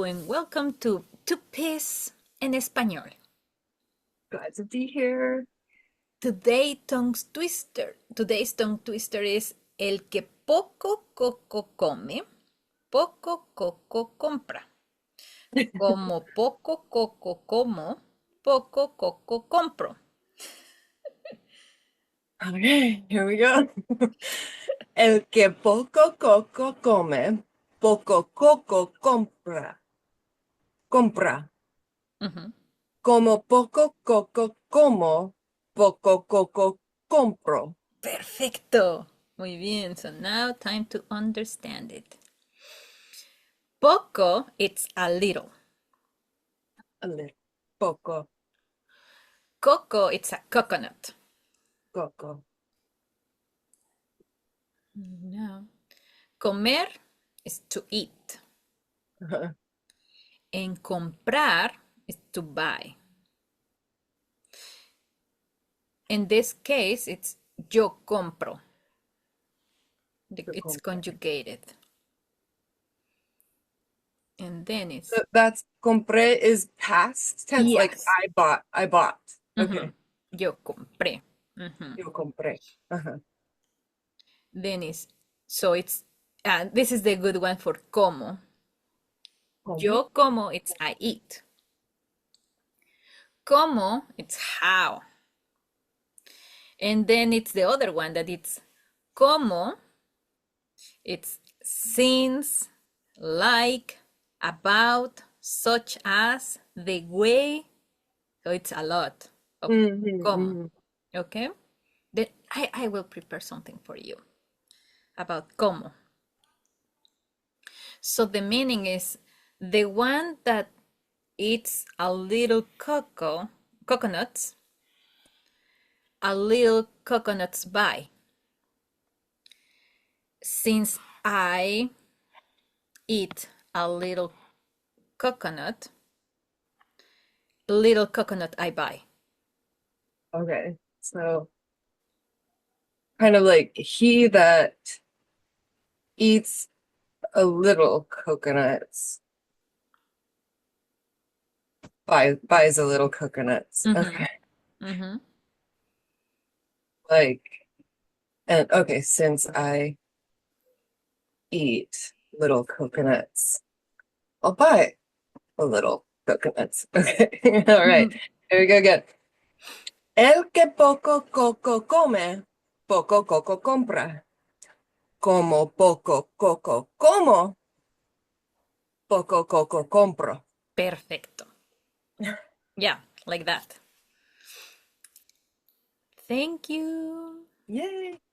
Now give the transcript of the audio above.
and welcome to Two Pies en Español. Glad to be here. Today's tongue twister is el que poco coco come, poco coco compra. Como poco coco como, poco coco compro. Okay, here we go. El que poco coco come, poco coco compra. Compra. Ujú. Como poco coco como, poco coco compro. Perfecto. Muy bien. So now time to understand it. Poco, it's a little. A little. Poco Coco, it's a coconut. coco. No. Comer is to eat. En comprar is to buy. In this case, it's yo compro. Yo It's compro. conjugated. And then it's That's compre is past tense, like yes. I bought. I bought. Ujú. Okay. Yo compré. Ujú. Yo compré. Then it's so it's this is the good one for como. Como. Yo como, it's I eat. Como, it's how. And then it's the other one that it's como, it's since, like, about, such as, the way. So it's a lot of como. Mm-hmm. Okay? Then I will prepare something for you about como. So the meaning is the one that eats a little coconuts, a little coconuts by. Since I eat a little coconut I buy. Okay. So kind of like he that eats a little coconuts buys a little coconuts. Mm-hmm. Okay. Mm-hmm. Like, and okay, since I eat little coconuts, I'll buy a little coconuts. Okay. All right. Here we go again. El que poco coco come, poco coco compra. Como poco coco como, poco coco compro. Perfecto. Yeah, like that. Thank you. Yay.